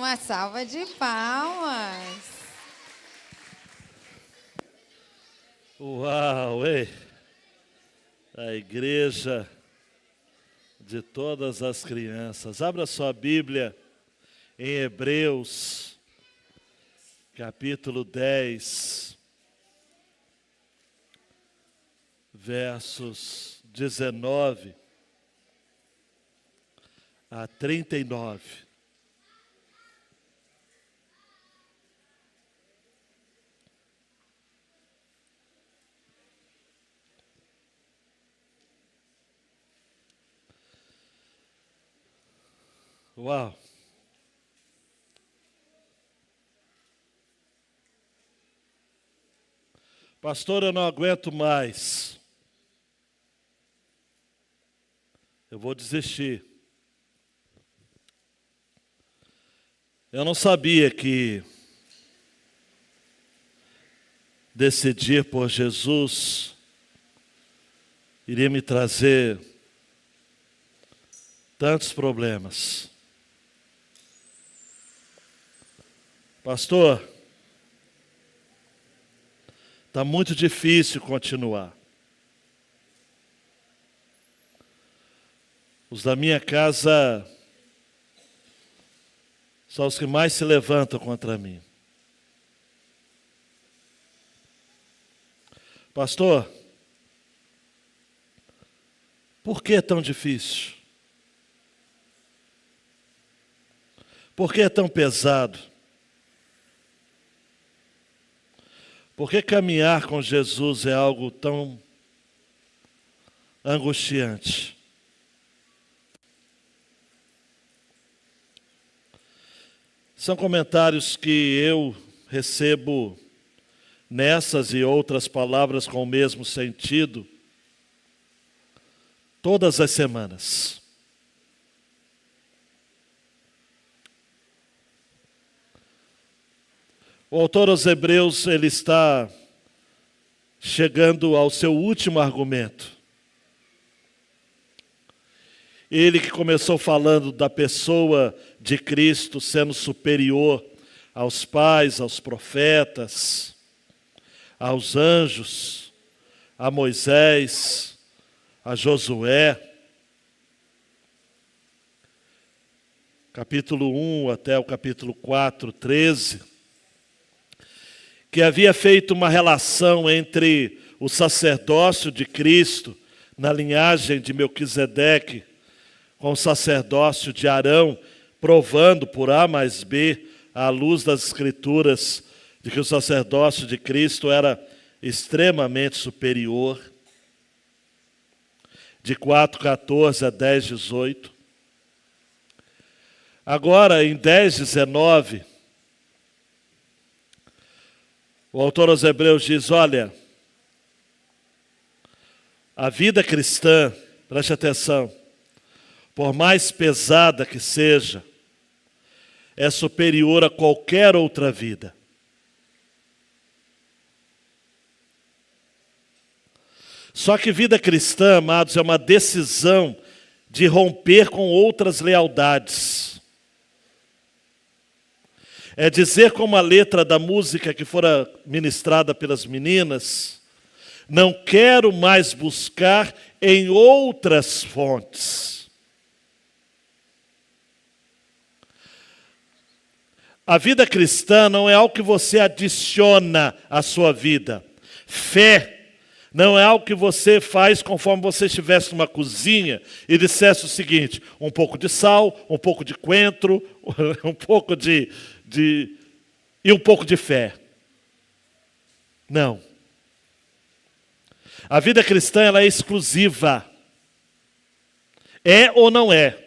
Uma salva de palmas. Uau, ei! A igreja de todas as crianças. Abra sua Bíblia em Hebreus, capítulo 10, versos 19 a 39. Uau! Pastor, eu não aguento mais. Eu vou desistir. Eu não sabia que decidir por Jesus iria me trazer tantos problemas. Pastor, está muito difícil continuar. Os da minha casa são os que mais se levantam contra mim. Pastor, por que é tão difícil? Por que é tão pesado? Por que caminhar com Jesus é algo tão angustiante? São comentários que eu recebo nessas e outras palavras com o mesmo sentido todas as semanas. O autor aos Hebreus, ele está chegando ao seu último argumento. Ele que começou falando da pessoa de Cristo sendo superior aos pais, aos profetas, aos anjos, a Moisés, a Josué. Capítulo 1 até o capítulo 4, 13. Que havia feito uma relação entre o sacerdócio de Cristo, na linhagem de Melquisedeque, com o sacerdócio de Arão, provando por A mais B, à luz das Escrituras, de que o sacerdócio de Cristo era extremamente superior. De 4:14 a 10:18. Agora, em 10:19, o autor aos Hebreus diz, olha, a vida cristã, preste atenção, por mais pesada que seja, é superior a qualquer outra vida. Só que vida cristã, amados, é uma decisão de romper com outras lealdades. É dizer como a letra da música que fora ministrada pelas meninas, não quero mais buscar em outras fontes. A vida cristã não é algo que você adiciona à sua vida. Fé não é algo que você faz conforme você estivesse numa cozinha e dissesse o seguinte, um pouco de sal, um pouco de coentro, um pouco e um pouco de fé. Não. A vida cristã ela é exclusiva. É ou não é?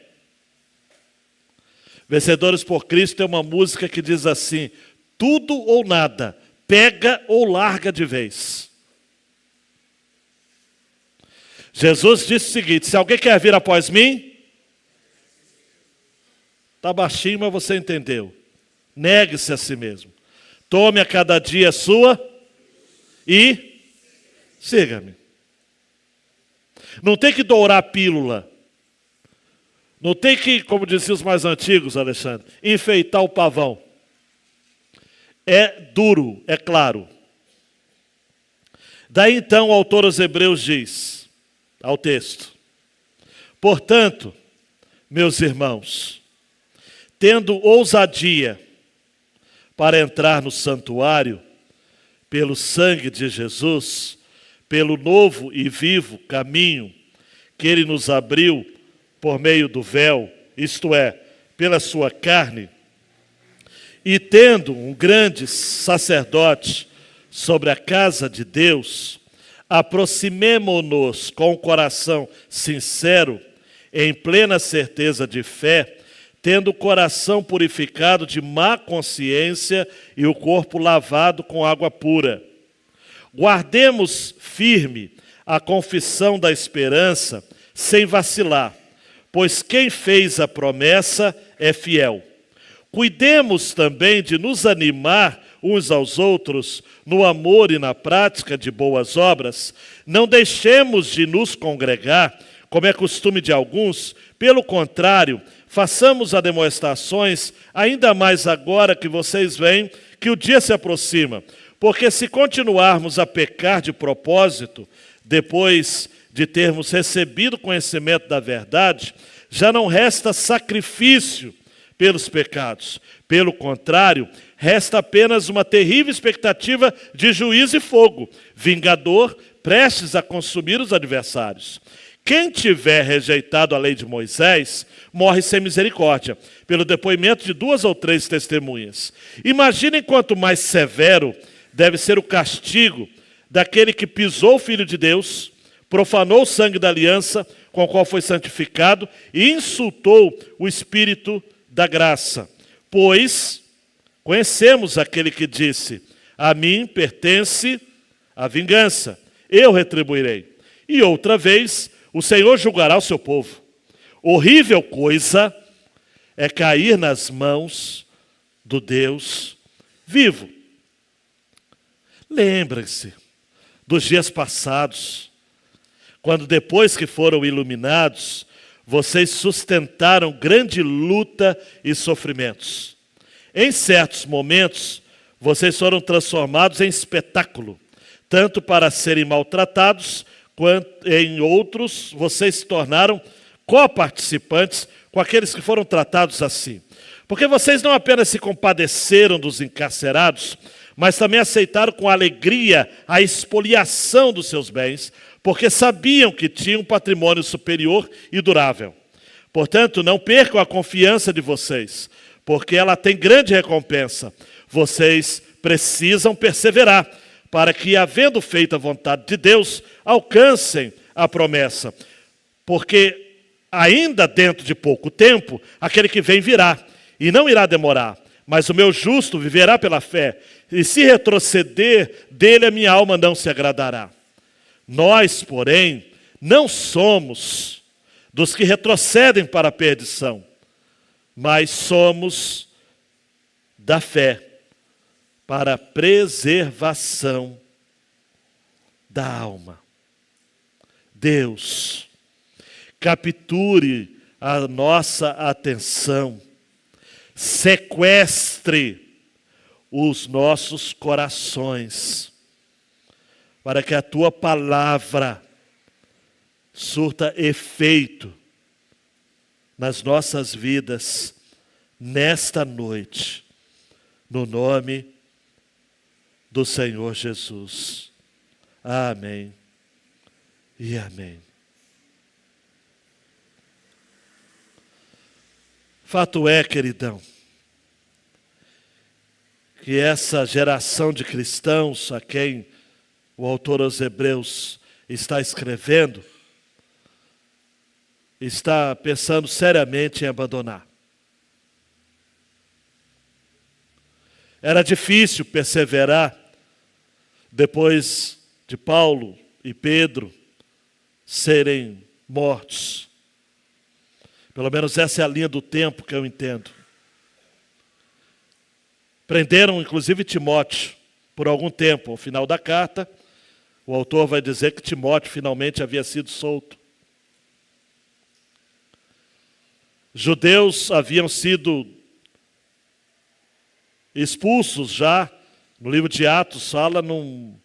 Vencedores por Cristo tem uma música que diz assim, tudo ou nada, pega ou larga de vez. Jesus disse o seguinte, se alguém quer vir após mim, está baixinho, mas você entendeu. Negue-se a si mesmo. Tome a cada dia a sua e siga-me. Não tem que dourar a pílula. Não tem que, como diziam os mais antigos, Alexandre, enfeitar o pavão. É duro, é claro. Daí então o autor aos Hebreus diz, ao texto: portanto, meus irmãos, tendo ousadia para entrar no santuário, pelo sangue de Jesus, pelo novo e vivo caminho que Ele nos abriu por meio do véu, isto é, pela sua carne, e tendo um grande sacerdote sobre a casa de Deus, aproximemo-nos com o coração sincero, em plena certeza de fé, tendo o coração purificado de má consciência e o corpo lavado com água pura. Guardemos firme a confissão da esperança, sem vacilar, pois quem fez a promessa é fiel. Cuidemos também de nos animar uns aos outros no amor e na prática de boas obras. Não deixemos de nos congregar, como é costume de alguns. Pelo contrário, façamos ademoestações, ainda mais agora que vocês veem que o dia se aproxima. Porque se continuarmos a pecar de propósito, depois de termos recebido conhecimento da verdade, já não resta sacrifício pelos pecados. Pelo contrário, resta apenas uma terrível expectativa de juízo e fogo, vingador, prestes a consumir os adversários. Quem tiver rejeitado a lei de Moisés, morre sem misericórdia, pelo depoimento de 2 ou 3 testemunhas. Imaginem quanto mais severo deve ser o castigo daquele que pisou o Filho de Deus, profanou o sangue da aliança com o qual foi santificado e insultou o Espírito da graça. Pois conhecemos aquele que disse: a mim pertence a vingança, eu retribuirei. E outra vez, o Senhor julgará o seu povo. Horrível coisa é cair nas mãos do Deus vivo. Lembrem-se dos dias passados, quando depois que foram iluminados, vocês sustentaram grande luta e sofrimentos. Em certos momentos, vocês foram transformados em espetáculo, tanto para serem maltratados, quanto em outros, vocês se tornaram coparticipantes com aqueles que foram tratados assim. Porque vocês não apenas se compadeceram dos encarcerados, mas também aceitaram com alegria a expoliação dos seus bens, porque sabiam que tinham um patrimônio superior e durável. Portanto, não percam a confiança de vocês, porque ela tem grande recompensa. Vocês precisam perseverar, para que, havendo feito a vontade de Deus, alcancem a promessa. Porque ainda dentro de pouco tempo, aquele que vem virá, e não irá demorar. Mas o meu justo viverá pela fé, e se retroceder, dele a minha alma não se agradará. Nós, porém, não somos dos que retrocedem para a perdição, mas somos da fé para a preservação da alma. Deus, capture a nossa atenção, sequestre os nossos corações, para que a tua palavra surta efeito nas nossas vidas nesta noite, no nome do Senhor Jesus. Amém e amém. Fato é, queridão, que essa geração de cristãos a quem o autor aos Hebreus está escrevendo, está pensando seriamente em abandonar. Era difícil perseverar depois de Paulo e Pedro serem mortos. Pelo menos essa é a linha do tempo que eu entendo. Prenderam inclusive Timóteo por algum tempo. Ao final da carta, o autor vai dizer que Timóteo finalmente havia sido solto. judeus haviam sido expulsos já, no livro de Atos fala num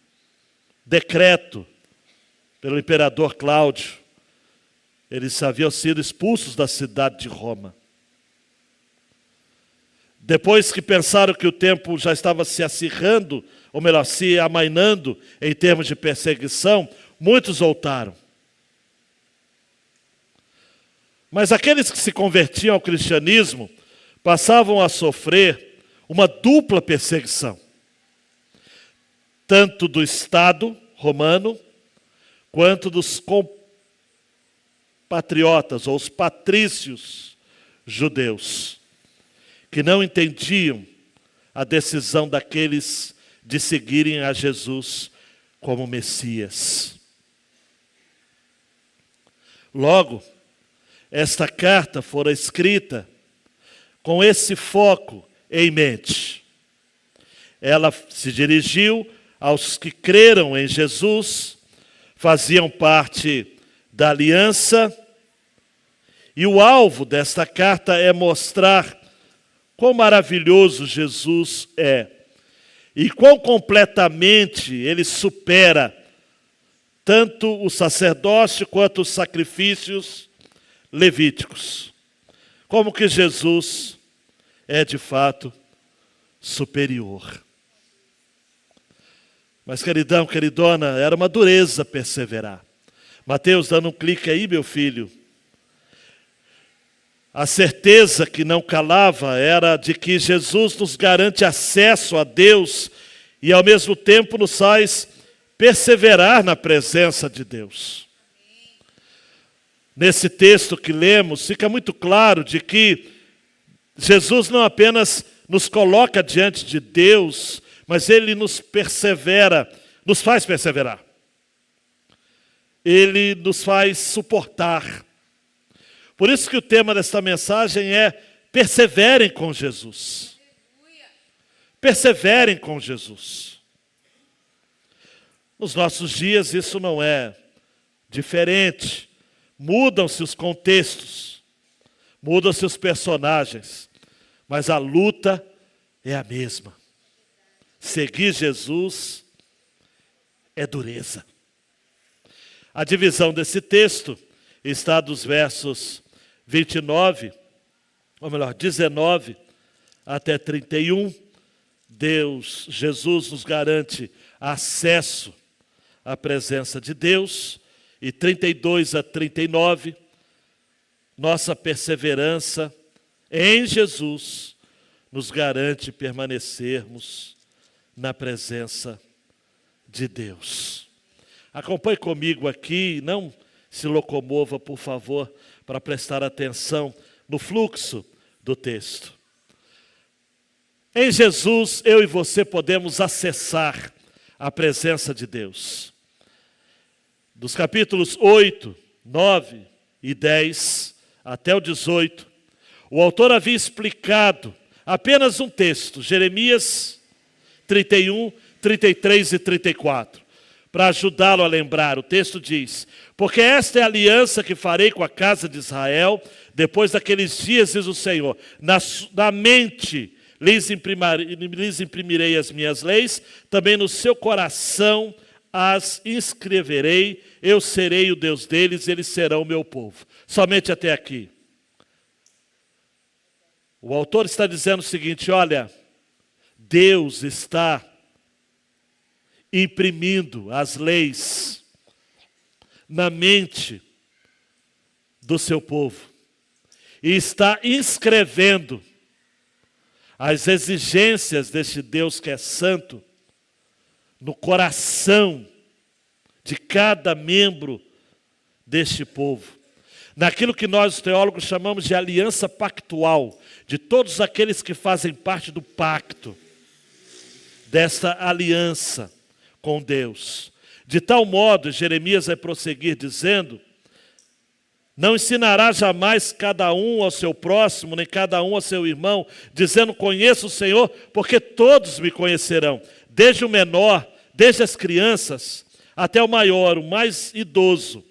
decreto pelo imperador Cláudio. Eles haviam sido expulsos da cidade de Roma. Depois que pensaram que o tempo já estava se acirrando, ou melhor, se amainando em termos de perseguição, muitos voltaram. Mas aqueles que se convertiam ao cristianismo passavam a sofrer uma dupla perseguição, tanto do Estado romano, quanto dos compatriotas, ou os patrícios judeus, que não entendiam a decisão daqueles de seguirem a Jesus como Messias. Logo, esta carta fora escrita com esse foco em mente. Ela se dirigiu aos que creram em Jesus, faziam parte da aliança, e o alvo desta carta é mostrar quão maravilhoso Jesus é e quão completamente ele supera tanto o sacerdócio quanto os sacrifícios levíticos. Como que Jesus é de fato superior. Mas queridão, queridona, era uma dureza perseverar. Mateus, dando um clique aí, meu filho. A certeza que não calava era de que Jesus nos garante acesso a Deus e ao mesmo tempo nos faz perseverar na presença de Deus. Nesse texto que lemos, fica muito claro de que Jesus não apenas nos coloca diante de Deus, mas Ele nos faz perseverar. Ele nos faz suportar. Por isso que o tema desta mensagem é perseverem com Jesus. Perseverem com Jesus. Nos nossos dias isso não é diferente. Mudam-se os contextos, mudam-se os personagens, mas a luta é a mesma. Seguir Jesus é dureza. A divisão desse texto está dos versos 19 até 31. Jesus nos garante acesso à presença de Deus. E 32 a 39, nossa perseverança em Jesus nos garante permanecermos na presença de Deus. Acompanhe comigo aqui, não se locomova, por favor, para prestar atenção no fluxo do texto. Em Jesus, eu e você podemos acessar a presença de Deus. Dos capítulos 8, 9 e 10 até o 18, o autor havia explicado apenas um texto, Jeremias 31, 33 e 34. Para ajudá-lo a lembrar, o texto diz: porque esta é a aliança que farei com a casa de Israel, depois daqueles dias, diz o Senhor, na mente lhes imprimirei as minhas leis, também no seu coração as inscreverei, eu serei o Deus deles, eles serão o meu povo. Somente até aqui. O autor está dizendo o seguinte: olha, Deus está imprimindo as leis na mente do seu povo e está inscrevendo as exigências deste Deus que é santo no coração de cada membro deste povo. Naquilo que nós, os teólogos, chamamos de aliança pactual, de todos aqueles que fazem parte do pacto, desta aliança com Deus. De tal modo, Jeremias vai prosseguir dizendo: não ensinará jamais cada um ao seu próximo, nem cada um ao seu irmão, dizendo: conheço o Senhor, porque todos me conhecerão, desde o menor, desde as crianças, até o maior, o mais idoso,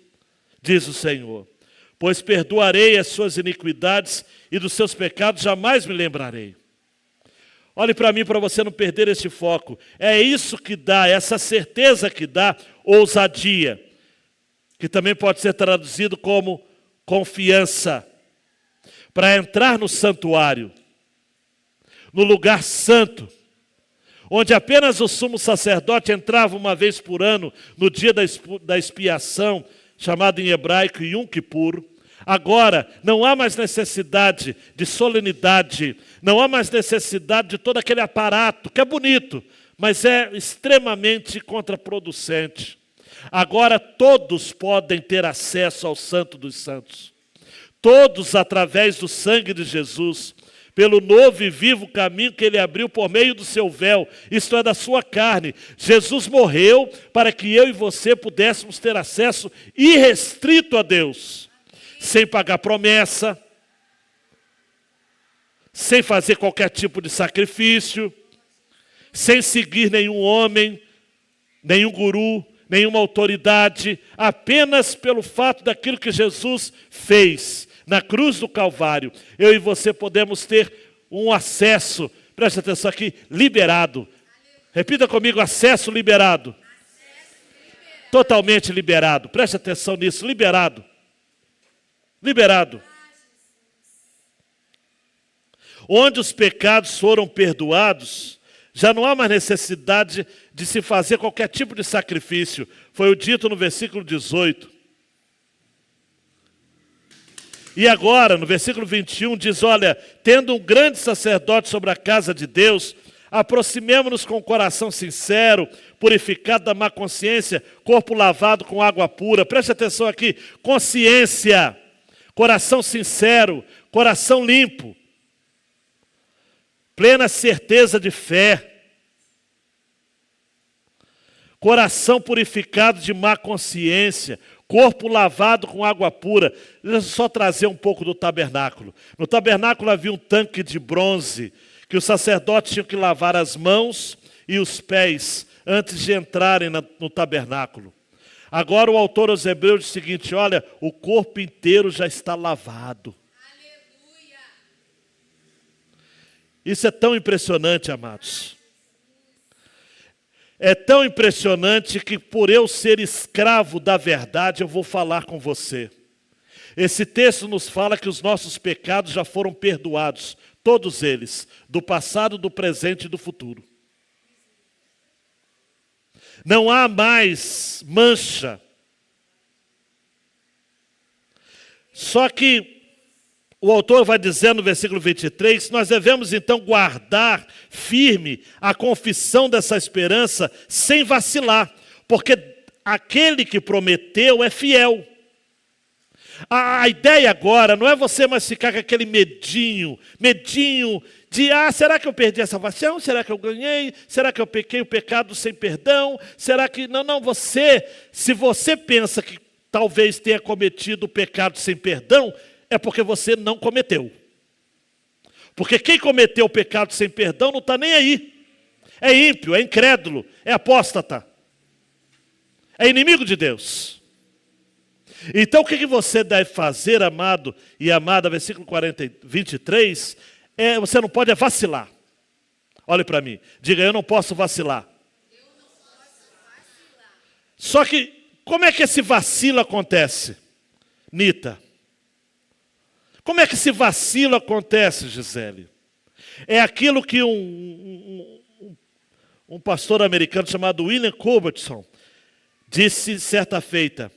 diz o Senhor. pois perdoarei as suas iniquidades e dos seus pecados jamais me lembrarei. Olhe para mim para você não perder esse foco. É isso que dá, essa certeza que dá ousadia, que também pode ser traduzido como confiança, para entrar no santuário, no lugar santo, onde apenas o sumo sacerdote entrava uma vez por ano, no dia da expiação, chamado em hebraico Yom Kippur. Agora, não há mais necessidade de solenidade, não há mais necessidade de todo aquele aparato, que é bonito, mas é extremamente contraproducente. Agora todos podem ter acesso ao Santo dos Santos. Todos através do sangue de Jesus, pelo novo e vivo caminho que Ele abriu por meio do seu véu, isto é, da sua carne. Jesus morreu para que eu e você pudéssemos ter acesso irrestrito a Deus, sem pagar promessa, sem fazer qualquer tipo de sacrifício, sem seguir nenhum homem, nenhum guru, nenhuma autoridade, apenas pelo fato daquilo que Jesus fez na cruz do Calvário. Eu e você podemos ter um acesso, preste atenção aqui, liberado. Repita comigo, acesso liberado. Totalmente liberado. Preste atenção nisso, liberado. Liberado. Onde os pecados foram perdoados, já não há mais necessidade de se fazer qualquer tipo de sacrifício. Foi o dito no versículo 18. E agora, no versículo 21, diz, olha, tendo um grande sacerdote sobre a casa de Deus, aproximemo-nos com o coração sincero, purificado da má consciência, corpo lavado com água pura. Preste atenção aqui, consciência, coração sincero, coração limpo, plena certeza de fé, coração purificado de má consciência, corpo lavado com água pura. Deixa eu só trazer um pouco do tabernáculo. No tabernáculo havia um tanque de bronze, que os sacerdotes tinham que lavar as mãos e os pés antes de entrarem no tabernáculo. Agora o autor aos Hebreus diz o seguinte, olha, o corpo inteiro já está lavado. Aleluia. Isso é tão impressionante, amados. É tão impressionante que por eu ser escravo da verdade, eu vou falar com você. Esse texto nos fala que os nossos pecados já foram perdoados, todos eles, do passado, do presente e do futuro. Não há mais mancha. Só que o autor vai dizer no versículo 23, nós devemos então guardar firme a confissão dessa esperança sem vacilar, porque aquele que prometeu é fiel. A ideia agora não é você mais ficar com aquele medinho de, será que eu perdi a salvação? Será que eu ganhei? Será que eu pequei o pecado sem perdão? Será que... Não, se você pensa que talvez tenha cometido o pecado sem perdão, é porque você não cometeu. Porque quem cometeu o pecado sem perdão não está nem aí. É ímpio, é incrédulo, é apóstata. É inimigo de Deus. Então o que você deve fazer, amado e amada, versículo 23, você não pode vacilar. Olhe para mim, diga, eu não posso vacilar. Só que, como é que esse vacilo acontece? Nita. Como é que esse vacilo acontece, Gisele? É aquilo que um pastor americano chamado William Culbertson disse certa feita.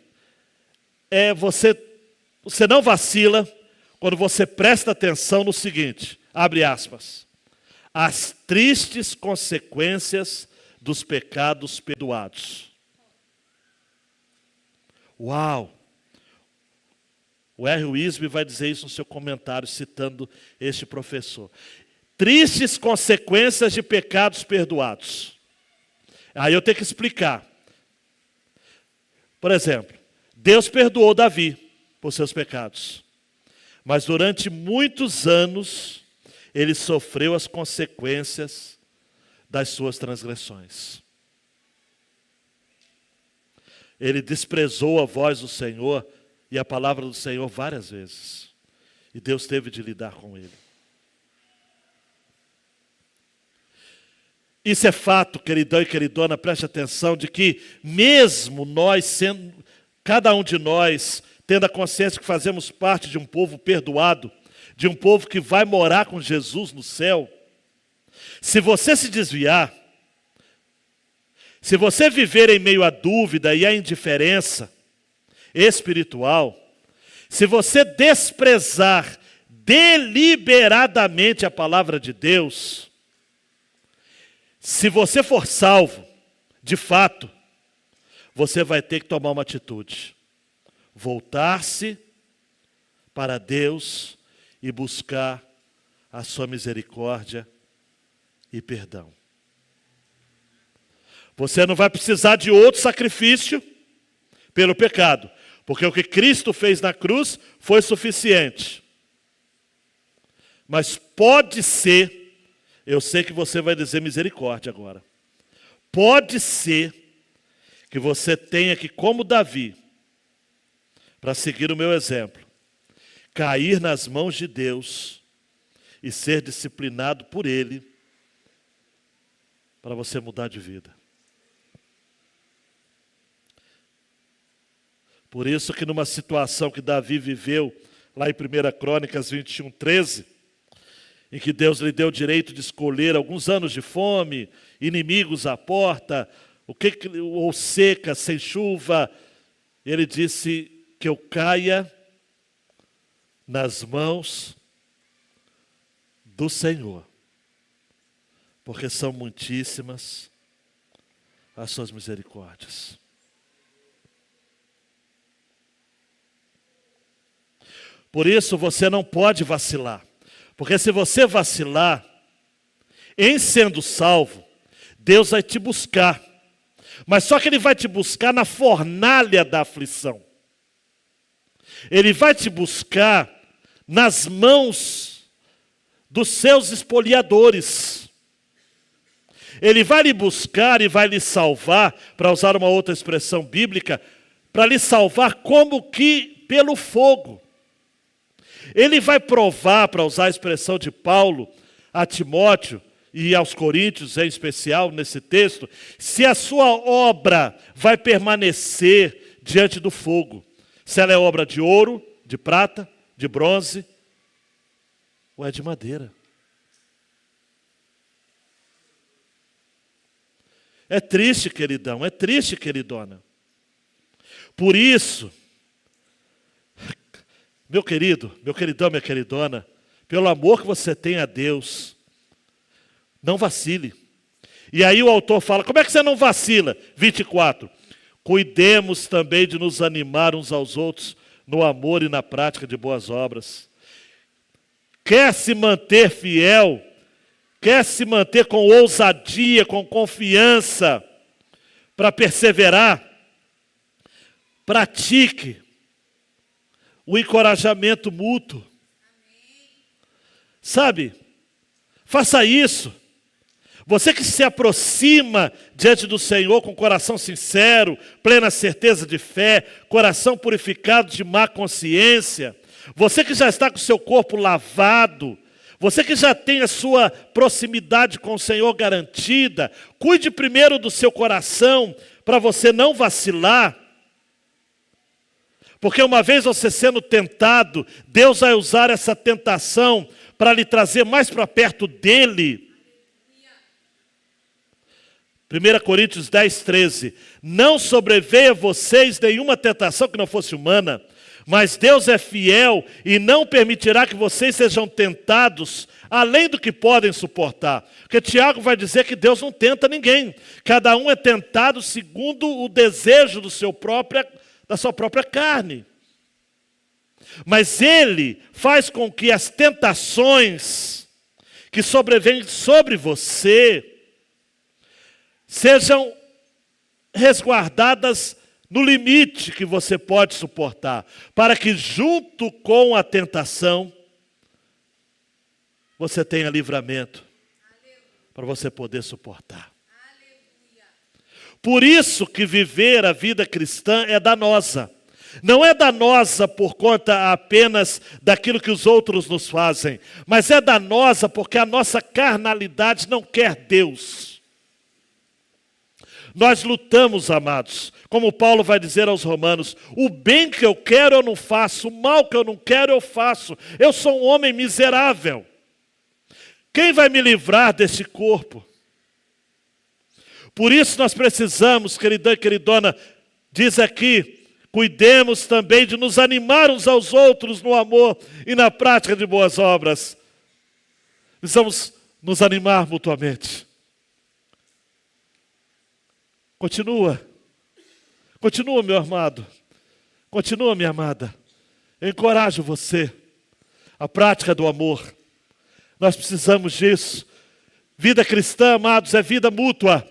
Você não vacila quando você presta atenção no seguinte, abre aspas, as tristes consequências dos pecados perdoados. Uau! O R. Wisby vai dizer isso no seu comentário, citando este professor. Tristes consequências de pecados perdoados. Aí eu tenho que explicar. Por exemplo, Deus perdoou Davi por seus pecados. Mas durante muitos anos, ele sofreu as consequências das suas transgressões. Ele desprezou a voz do Senhor e a palavra do Senhor várias vezes. E Deus teve de lidar com ele. Isso é fato, queridão e queridona, preste atenção, de que mesmo nós sendo, cada um de nós, tendo a consciência que fazemos parte de um povo perdoado, de um povo que vai morar com Jesus no céu, se você se desviar, se você viver em meio à dúvida e à indiferença espiritual, se você desprezar deliberadamente a palavra de Deus, se você for salvo, de fato, você vai ter que tomar uma atitude. Voltar-se para Deus e buscar a sua misericórdia e perdão. Você não vai precisar de outro sacrifício pelo pecado, porque o que Cristo fez na cruz foi suficiente. Mas pode ser, eu sei que você vai dizer misericórdia agora, pode ser que você tenha que, como Davi, para seguir o meu exemplo, cair nas mãos de Deus e ser disciplinado por Ele, para você mudar de vida. Por isso que numa situação que Davi viveu, lá em 1 Crônicas 21, 13, em que Deus lhe deu o direito de escolher alguns anos de fome, inimigos à porta, ou seca, sem chuva, ele disse que eu caia nas mãos do Senhor, porque são muitíssimas as suas misericórdias. Por isso você não pode vacilar, porque se você vacilar, em sendo salvo, Deus vai te buscar, mas só que Ele vai te buscar na fornalha da aflição. Ele vai te buscar nas mãos dos seus espoliadores. Ele vai lhe buscar e vai lhe salvar, para usar uma outra expressão bíblica, para lhe salvar como que pelo fogo. Ele vai provar, para usar a expressão de Paulo, a Timóteo e aos Coríntios em especial nesse texto, se a sua obra vai permanecer diante do fogo. Se ela é obra de ouro, de prata, de bronze, ou é de madeira. É triste, queridão, é triste, queridona. Por isso, meu querido, meu queridão, minha queridona, pelo amor que você tem a Deus, não vacile. E aí o autor fala, como é que você não vacila? 24. Cuidemos também de nos animar uns aos outros no amor e na prática de boas obras. Quer se manter fiel, quer se manter com ousadia, com confiança, para perseverar, pratique o encorajamento mútuo. Sabe, faça isso. Você que se aproxima diante do Senhor com coração sincero, plena certeza de fé, coração purificado de má consciência, você que já está com o seu corpo lavado, você que já tem a sua proximidade com o Senhor garantida, cuide primeiro do seu coração para você não vacilar. Porque uma vez você sendo tentado, Deus vai usar essa tentação para lhe trazer mais para perto dEle. 1 Coríntios 10, 13. Não sobreveia a vocês nenhuma tentação que não fosse humana, mas Deus é fiel e não permitirá que vocês sejam tentados além do que podem suportar. Porque Tiago vai dizer que Deus não tenta ninguém. Cada um é tentado segundo o desejo da sua própria carne. Mas Ele faz com que as tentações que sobrevêm sobre você sejam resguardadas no limite que você pode suportar, para que junto com a tentação, você tenha livramento, para você poder suportar. Por isso que viver a vida cristã é danosa. Não é danosa por conta apenas daquilo que os outros nos fazem, mas é danosa porque a nossa carnalidade não quer Deus. Nós lutamos, amados, como Paulo vai dizer aos Romanos, o bem que eu quero eu não faço, o mal que eu não quero eu faço. Eu sou um homem miserável. Quem vai me livrar desse corpo? Por isso nós precisamos, queridão e queridona, diz aqui, cuidemos também de nos animar uns aos outros no amor e na prática de boas obras. Precisamos nos animar mutuamente. Continua, meu amado. Continua, minha amada. Eu encorajo você. A prática do amor. Nós precisamos disso. Vida cristã, amados, é vida mútua.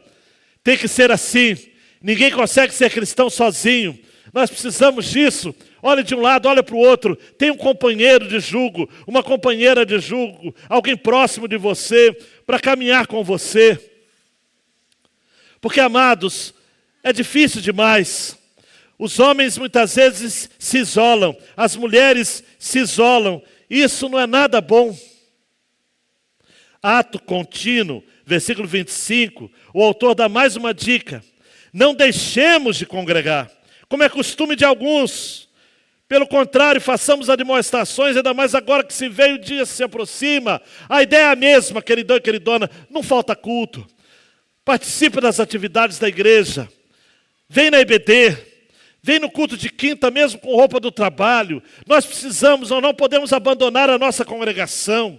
Tem que ser assim. Ninguém consegue ser cristão sozinho. Nós precisamos disso. Olha de um lado, olha para o outro. Tem um companheiro de jugo, uma companheira de jugo, alguém próximo de você, para caminhar com você. Porque, amados, é difícil demais. Os homens muitas vezes se isolam, as mulheres se isolam. Isso não é nada bom. Ato contínuo, versículo 25, o autor dá mais uma dica. Não deixemos de congregar, como é costume de alguns. Pelo contrário, façamos admoestações, ainda mais agora que se veio o dia se aproxima. A ideia é a mesma, queridão e queridona, não falta culto. Participe das atividades da igreja. Vem na IBD, vem no culto de quinta, mesmo com roupa do trabalho. Nós precisamos ou não podemos abandonar a nossa congregação.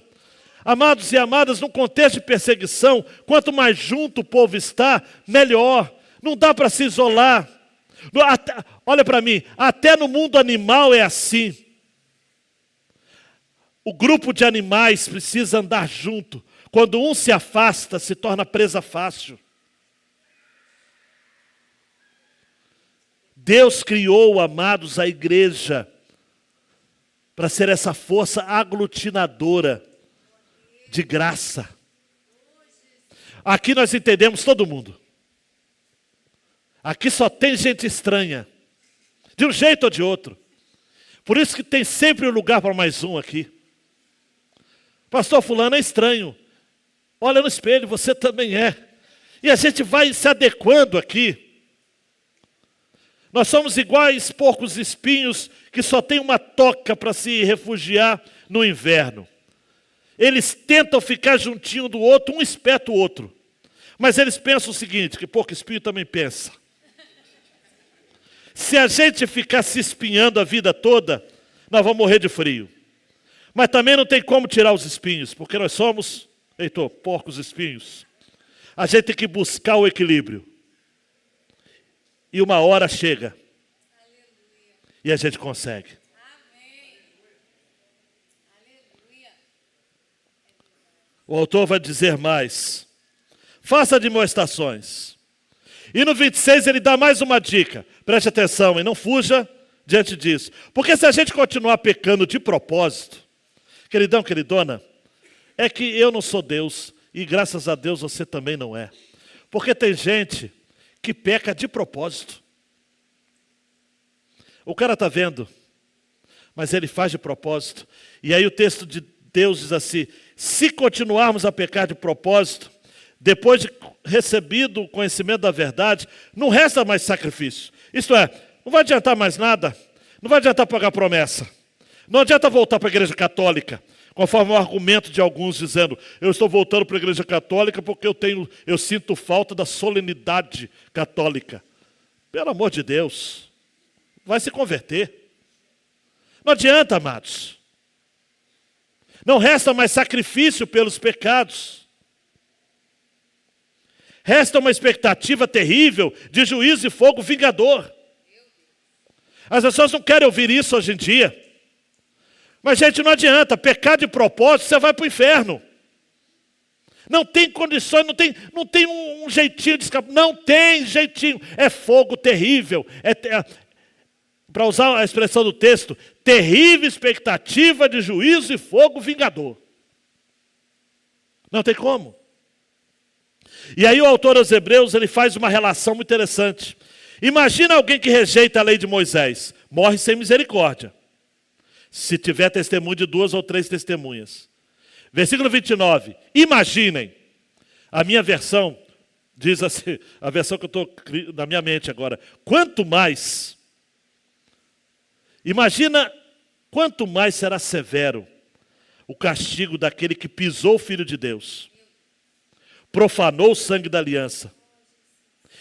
Amados e amadas, num contexto de perseguição, quanto mais junto o povo está, melhor. Não dá para se isolar. Olha para mim, até no mundo animal é assim. O grupo de animais precisa andar junto. Quando um se afasta, se torna presa fácil. Deus criou, amados, a igreja para ser essa força aglutinadora de graça. Aqui nós entendemos todo mundo. Aqui só tem gente estranha, de um jeito ou de outro. Por isso que tem sempre um lugar para mais um aqui. Pastor fulano é estranho. Olha no espelho, você também é. E a gente vai se adequando aqui. Nós somos iguais porcos espinhos que só tem uma toca para se refugiar no inverno. Eles tentam ficar juntinho do outro, um espeta o outro. Mas eles pensam o seguinte, que porco espinho também pensa. Se a gente ficar se espinhando a vida toda, nós vamos morrer de frio. Mas também não tem como tirar os espinhos, porque nós somos, Heitor, porcos espinhos. A gente tem que buscar o equilíbrio. E uma hora chega. E a gente consegue. O autor vai dizer mais. Faça demonstrações. E no 26 ele dá mais uma dica. Preste atenção e não fuja diante disso. Porque se a gente continuar pecando de propósito, queridão, queridona, é que eu não sou Deus e graças a Deus você também não é. Porque tem gente que peca de propósito. O cara está vendo, mas ele faz de propósito. E aí o texto de Deus diz assim, se continuarmos a pecar de propósito, depois de recebido o conhecimento da verdade, não resta mais sacrifício. Isto é, não vai adiantar mais nada, não vai adiantar pagar promessa. Não adianta voltar para a igreja católica, conforme o argumento de alguns dizendo, eu estou voltando para a igreja católica porque eu sinto falta da solenidade católica. Pelo amor de Deus, vai se converter. Não adianta, amados. Não resta mais sacrifício pelos pecados. Resta uma expectativa terrível de juízo e fogo vingador. As pessoas não querem ouvir isso hoje em dia. Mas, gente, não adianta. Pecar de propósito, você vai para o inferno. Não tem condições, não tem um jeitinho de escapar. Não tem jeitinho. É fogo terrível. Para usar a expressão do texto, terrível expectativa de juízo e fogo vingador. Não tem como. E aí o autor aos Hebreus, ele faz uma relação muito interessante. Imagina alguém que rejeita a lei de Moisés. morre sem misericórdia, se tiver testemunho de 2 ou 3 testemunhas. Versículo 29. Imaginem, a minha versão diz assim, a versão que eu estou na minha mente agora. Imagina quanto mais será severo o castigo daquele que pisou o Filho de Deus, profanou o sangue da aliança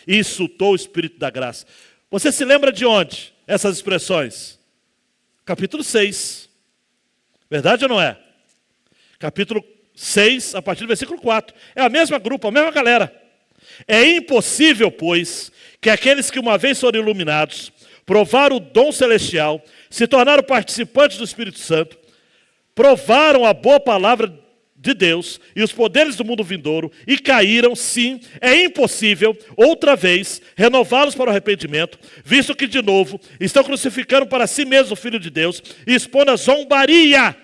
e insultou o Espírito da graça. Você se lembra de onde essas expressões? Capítulo 6. Verdade ou não é? Capítulo 6, a partir do versículo 4. É a mesma grupo, a mesma galera. É impossível, pois, que aqueles que uma vez foram iluminados, provaram o dom celestial, se tornaram participantes do Espírito Santo, provaram a boa palavra de Deus e os poderes do mundo vindouro e caíram, sim, é impossível, outra vez, renová-los para o arrependimento, visto que, de novo, estão crucificando para si mesmos o Filho de Deus e expondo a zombaria.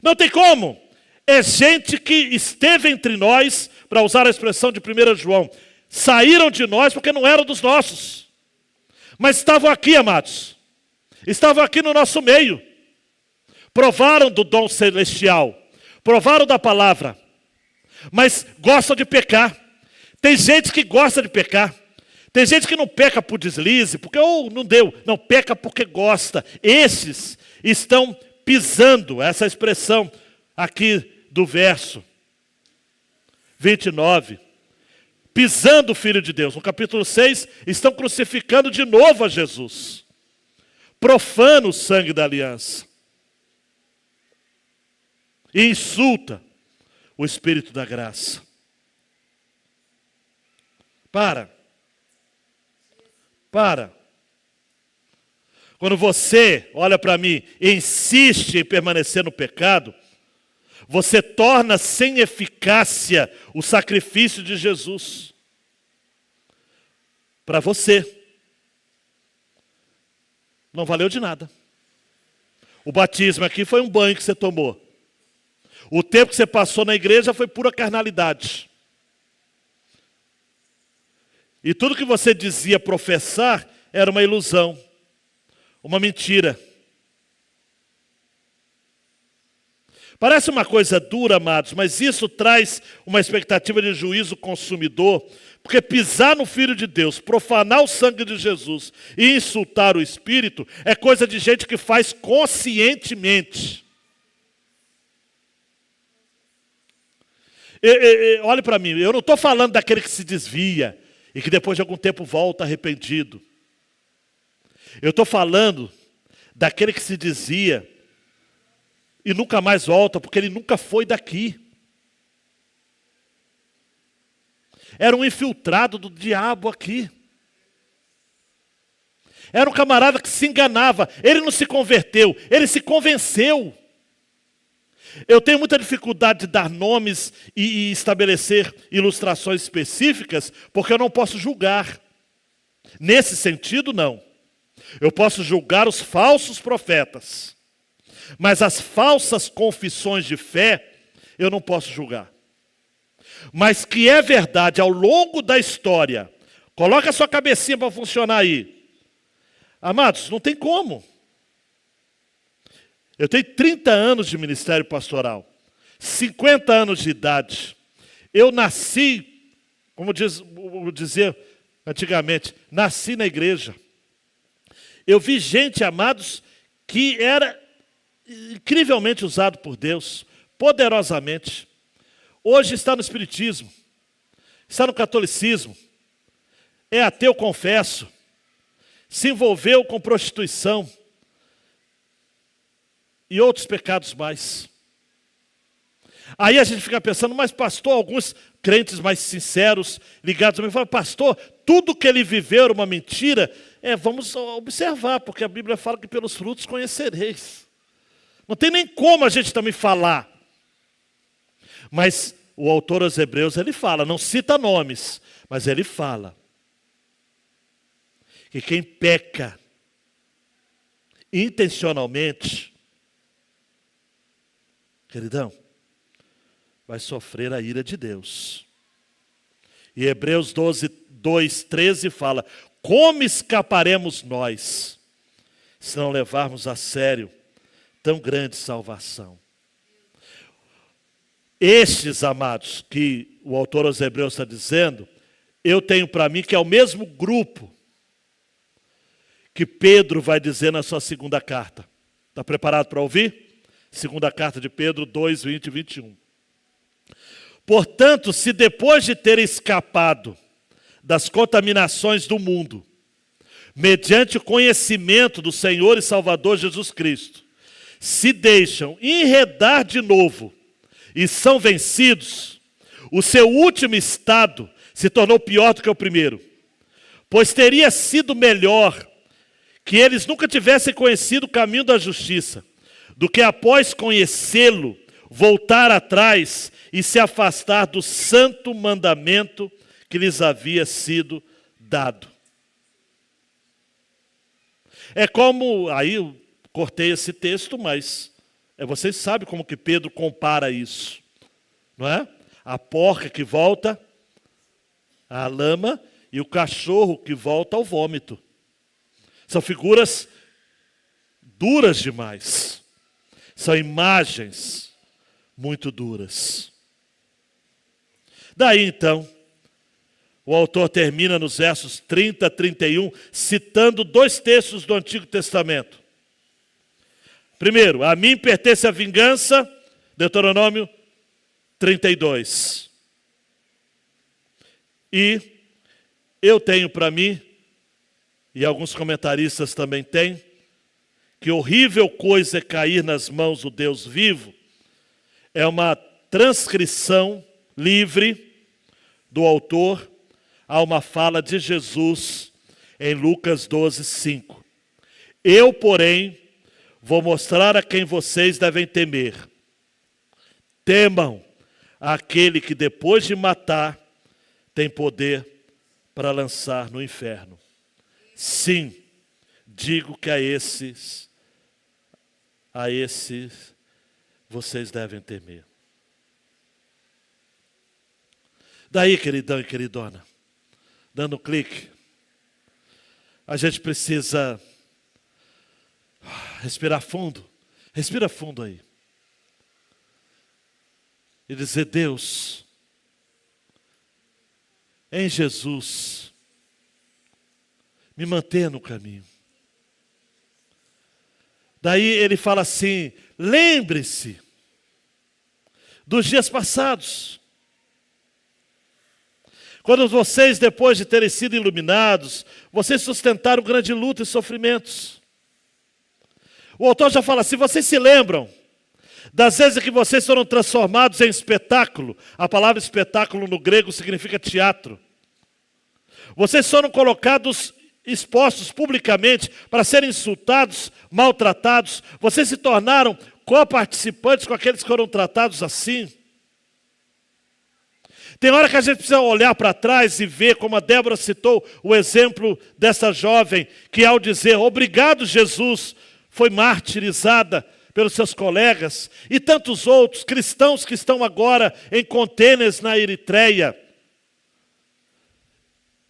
Não tem como. É gente que esteve entre nós, para usar a expressão de 1 João, saíram de nós porque não eram dos nossos. Mas estavam aqui, amados. Estavam aqui no nosso meio. Provaram do dom celestial. Provaram da palavra. Mas gostam de pecar. Tem gente que gosta de pecar. Tem gente que não peca por deslize, porque não deu. Não, peca porque gosta. Esses estão pisando, essa expressão aqui do verso 29. Pisando o Filho de Deus. No capítulo 6, estão crucificando de novo a Jesus. Profana o sangue da aliança. E insulta o Espírito da graça. Para. Quando você, olha para mim, insiste em permanecer no pecado, você torna sem eficácia o sacrifício de Jesus. Para você. Não valeu de nada. O batismo aqui foi um banho que você tomou. O tempo que você passou na igreja foi pura carnalidade. E tudo que você dizia professar era uma ilusão, uma mentira. Parece uma coisa dura, amados, mas isso traz uma expectativa de juízo consumidor, porque pisar no Filho de Deus, profanar o sangue de Jesus e insultar o Espírito é coisa de gente que faz conscientemente. Olhe para mim, eu não estou falando daquele que se desvia e que depois de algum tempo volta arrependido. Eu estou falando daquele que se desvia e nunca mais volta, porque ele nunca foi daqui. Era um infiltrado do diabo aqui. Era um camarada que se enganava. Ele não se converteu, ele se convenceu. Eu tenho muita dificuldade de dar nomes e estabelecer ilustrações específicas, porque eu não posso julgar. Nesse sentido, não. Eu posso julgar os falsos profetas. Mas as falsas confissões de fé, eu não posso julgar. Mas que é verdade ao longo da história, coloca a sua cabecinha para funcionar aí. Amados, não tem como. Eu tenho 30 anos de ministério pastoral, 50 anos de idade. Eu nasci, como dizia antigamente, nasci na igreja. Eu vi gente, amados, que era incrivelmente usado por Deus, poderosamente. Hoje está no espiritismo, está no catolicismo, é ateu, confesso, se envolveu com prostituição e outros pecados mais. Aí a gente fica pensando, mas pastor, alguns crentes mais sinceros, ligados a mim, falam, pastor, tudo que ele viveu era uma mentira. Vamos observar, porque a Bíblia fala que pelos frutos conhecereis. Não tem nem como a gente também falar. Mas o autor aos Hebreus, ele fala, não cita nomes, mas ele fala que quem peca intencionalmente, queridão, vai sofrer a ira de Deus. E Hebreus 12, 2, 13 fala, como escaparemos nós, se não levarmos a sério tão grande salvação? Estes, amados, que o autor aos Hebreus está dizendo, eu tenho para mim que é o mesmo grupo que Pedro vai dizer na sua segunda carta. Está preparado para ouvir? Segunda carta de Pedro 2, 20 e 21. Portanto, se depois de ter escapado das contaminações do mundo, mediante o conhecimento do Senhor e Salvador Jesus Cristo, se deixam enredar de novo e são vencidos, o seu último estado se tornou pior do que o primeiro. Pois teria sido melhor que eles nunca tivessem conhecido o caminho da justiça, do que após conhecê-lo, voltar atrás e se afastar do santo mandamento que lhes havia sido dado. É como, aí eu cortei esse texto, mas vocês sabem como que Pedro compara isso, não é? A porca que volta à lama e o cachorro que volta ao vômito. São figuras duras demais. São imagens muito duras. Daí então, o autor termina nos versos 30 a 31, citando dois textos do Antigo Testamento. Primeiro, a mim pertence a vingança, Deuteronômio 32. E eu tenho para mim, e alguns comentaristas também têm, que horrível coisa é cair nas mãos do Deus vivo, é uma transcrição livre do autor a uma fala de Jesus em Lucas 12, 5. Eu, porém, vou mostrar a quem vocês devem temer. Temam aquele que depois de matar tem poder para lançar no inferno. Sim, digo que a esses vocês devem temer. Daí, queridão e queridona, dando clique, a gente precisa respirar fundo. Respira fundo aí. E dizer, Deus, em Jesus, me manter no caminho. Daí ele fala assim, lembre-se dos dias passados, quando vocês, depois de terem sido iluminados, vocês sustentaram grande luta e sofrimentos. O autor já fala assim, vocês se lembram das vezes que vocês foram transformados em espetáculo? A palavra espetáculo no grego significa teatro. Vocês foram colocados, expostos publicamente para serem insultados, maltratados. Vocês se tornaram coparticipantes com aqueles que foram tratados assim. Tem hora que a gente precisa olhar para trás e ver, como a Débora citou, o exemplo dessa jovem que, ao dizer, obrigado Jesus, foi martirizada pelos seus colegas, e tantos outros cristãos que estão agora em contêineres na Eritreia.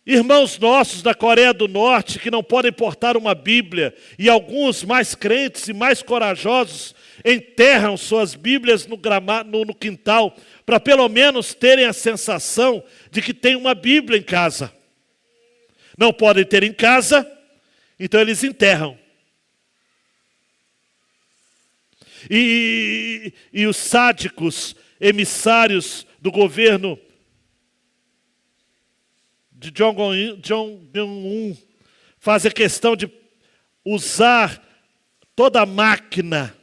Irmãos nossos da Coreia do Norte que não podem portar uma Bíblia, e alguns mais crentes e mais corajosos enterram suas Bíblias no quintal, para pelo menos terem a sensação de que tem uma Bíblia em casa. Não podem ter em casa, então eles enterram. E os sádicos emissários do governo de Jong-un fazem questão de usar toda a máquina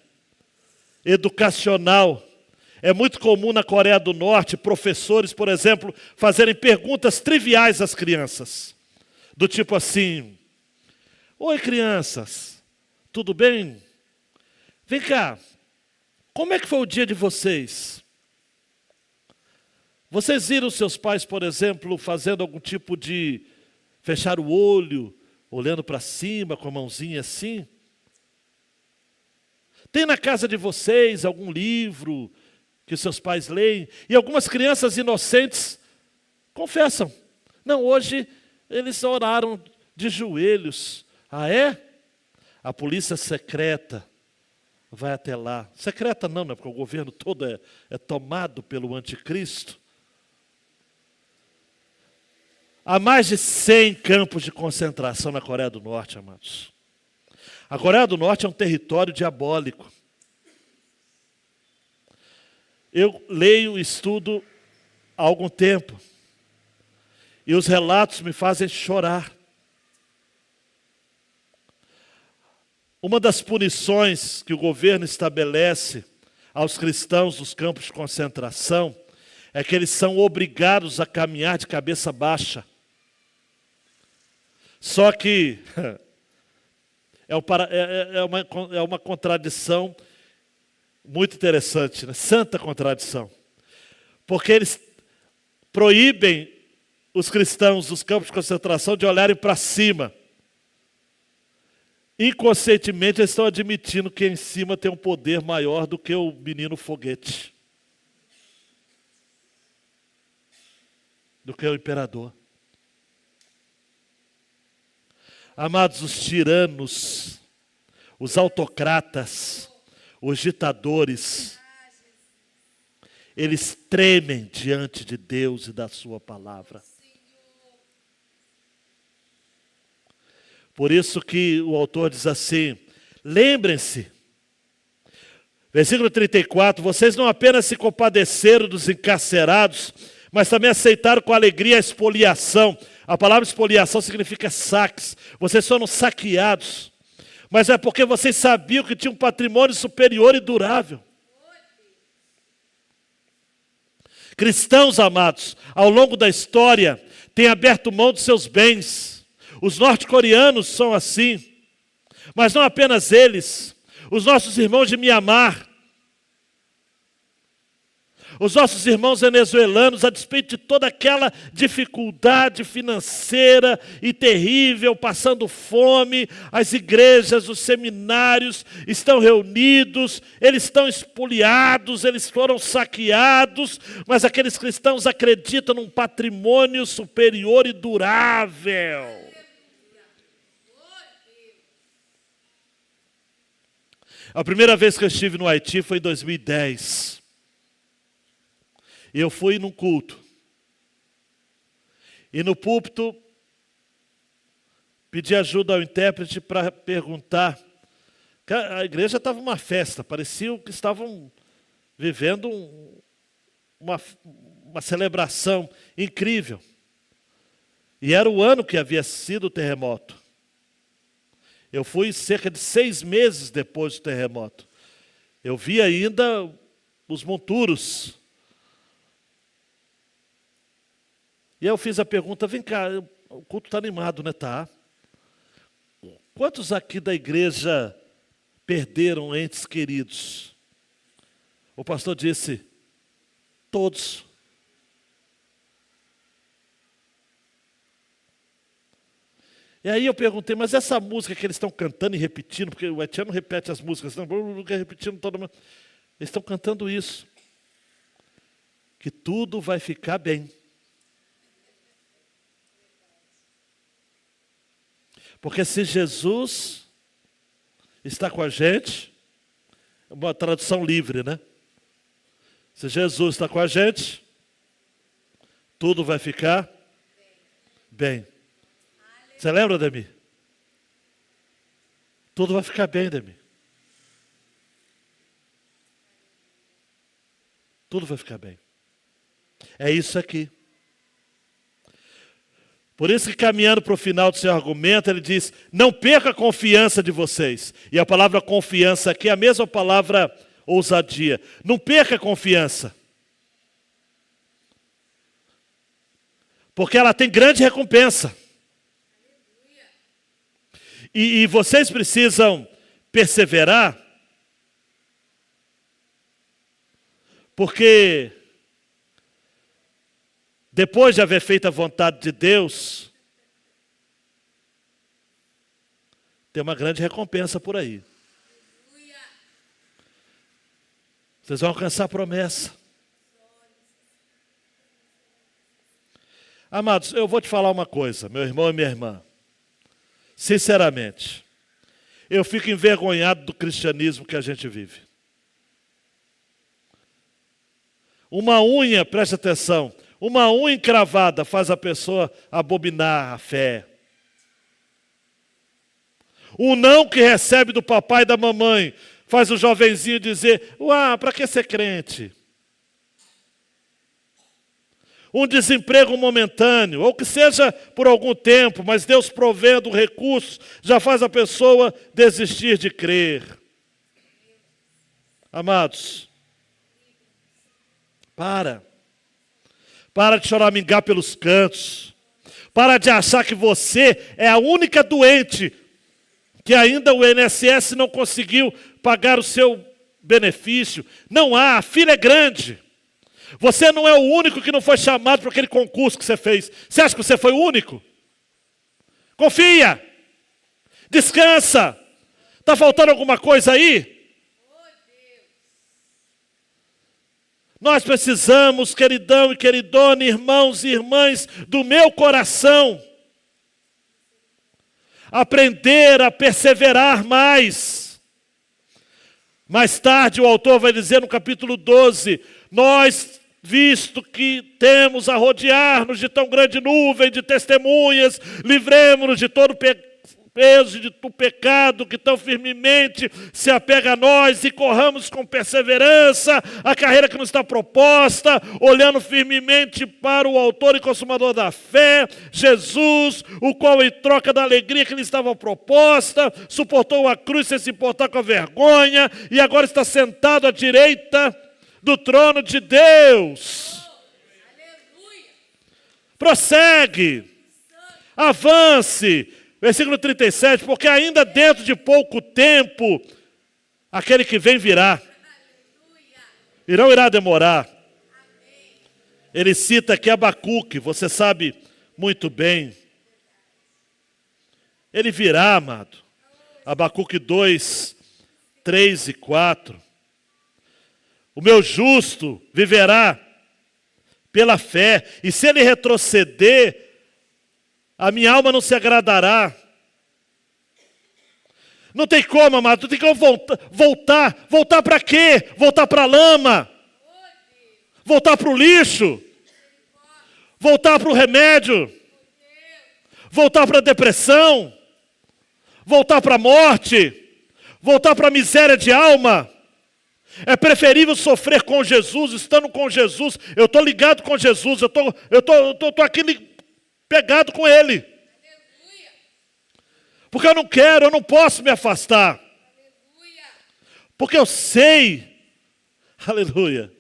educacional. É muito comum na Coreia do Norte, professores, por exemplo, fazerem perguntas triviais às crianças. Do tipo assim, oi crianças, tudo bem? Vem cá, como é que foi o dia de vocês? Vocês viram seus pais, por exemplo, fazendo algum tipo de fechar o olho, olhando para cima com a mãozinha assim? Tem na casa de vocês algum livro que os seus pais leem? E algumas crianças inocentes confessam. Não, hoje eles oraram de joelhos. Ah, é? A polícia secreta vai até lá. Secreta não, né? Porque o governo todo é tomado pelo anticristo. Há mais de 100 campos de concentração na Coreia do Norte, amados. A Coreia do Norte é um território diabólico. Eu leio e estudo há algum tempo. E os relatos me fazem chorar. Uma das punições que o governo estabelece aos cristãos dos campos de concentração é que eles são obrigados a caminhar de cabeça baixa. Só que é uma contradição muito interessante, né? Santa contradição. Porque eles proíbem os cristãos dos campos de concentração de olharem para cima. Inconscientemente eles estão admitindo que em cima tem um poder maior do que o menino foguete. Do que o imperador. Amados, os tiranos, os autocratas, os ditadores, eles tremem diante de Deus e da sua palavra. Por isso que o autor diz assim, lembrem-se, versículo 34, vocês não apenas se compadeceram dos encarcerados, mas também aceitaram com alegria a expoliação. A palavra expoliação significa saques. Vocês foram saqueados, mas é porque vocês sabiam que tinham um patrimônio superior e durável. Cristãos amados, ao longo da história, têm aberto mão dos seus bens. Os norte-coreanos são assim, mas não apenas eles, os nossos irmãos de Mianmar, os nossos irmãos venezuelanos, a despeito de toda aquela dificuldade financeira e terrível, passando fome, as igrejas, os seminários estão reunidos, eles estão espoliados, eles foram saqueados, mas aqueles cristãos acreditam num patrimônio superior e durável. A primeira vez que eu estive no Haiti foi em 2010. Eu fui num culto. E no púlpito, pedi ajuda ao intérprete para perguntar. A igreja estava uma festa, parecia que estavam vivendo uma celebração incrível. E era o ano que havia sido o terremoto. Eu fui cerca de 6 meses depois do terremoto. Eu vi ainda os monturos. E aí eu fiz a pergunta, vem cá, o culto está animado, né? Tá. Quantos aqui da igreja perderam entes queridos? O pastor disse, todos. E aí eu perguntei, mas essa música que eles estão cantando e repetindo, porque o Etienne repete as músicas, não, repetindo toda eles estão cantando isso. Que tudo vai ficar bem. Porque se Jesus está com a gente, é uma tradução livre, né? Se Jesus está com a gente, tudo vai ficar bem. Você lembra, Demi? Tudo vai ficar bem, Demi. Tudo vai ficar bem. É isso aqui. Por isso que caminhando para o final do seu argumento, ele diz, não perca a confiança de vocês. E a palavra confiança aqui é a mesma palavra ousadia. Não perca a confiança. Porque ela tem grande recompensa. E vocês precisam perseverar, porque depois de haver feito a vontade de Deus, tem uma grande recompensa por aí. Vocês vão alcançar a promessa. Amados, eu vou te falar uma coisa, meu irmão e minha irmã. sinceramente, eu fico envergonhado do cristianismo que a gente vive. Uma unha, preste atenção, uma unha encravada faz a pessoa abominar a fé. O não que recebe do papai e da mamãe faz o jovenzinho dizer, para que ser crente? Um desemprego momentâneo, ou que seja por algum tempo, mas Deus provendo recursos, já faz a pessoa desistir de crer. Amados, para de choramingar pelos cantos, para de achar que você é a única doente que ainda o INSS não conseguiu pagar o seu benefício. Não há, a fila é grande. Você não é o único que não foi chamado para aquele concurso que você fez. Você acha que você foi o único? Confia. Descansa. Está faltando alguma coisa aí? Nós precisamos, queridão e queridona, irmãos e irmãs do meu coração, aprender a perseverar mais. Mais tarde o autor vai dizer no capítulo 12, nós, visto que temos a rodear-nos de tão grande nuvem de testemunhas, livremos-nos de todo peso e do pecado que tão firmemente se apega a nós e corramos com perseverança a carreira que nos está proposta, olhando firmemente para o autor e consumador da fé, Jesus, o qual em troca da alegria que lhe estava proposta, suportou a cruz sem se importar com a vergonha e agora está sentado à direita do trono de Deus. Prossegue, avance. Versículo 37, porque ainda dentro de pouco tempo, aquele que vem virá. E não irá demorar. Ele cita aqui Abacuque, você sabe muito bem. Ele virá, amado. Abacuque 2, 3 e 4. O meu justo viverá pela fé, e se ele retroceder, a minha alma não se agradará. Não tem como, amado, tem como voltar. Voltar para quê? Voltar para a lama. Voltar para o lixo. Voltar para o remédio. Voltar para a depressão. Voltar para a morte. Voltar para a miséria de alma. É preferível sofrer com Jesus, estando com Jesus. Eu estou ligado com Jesus, eu tô aqui pegado com Ele. Porque eu não posso me afastar. Porque eu sei, aleluia,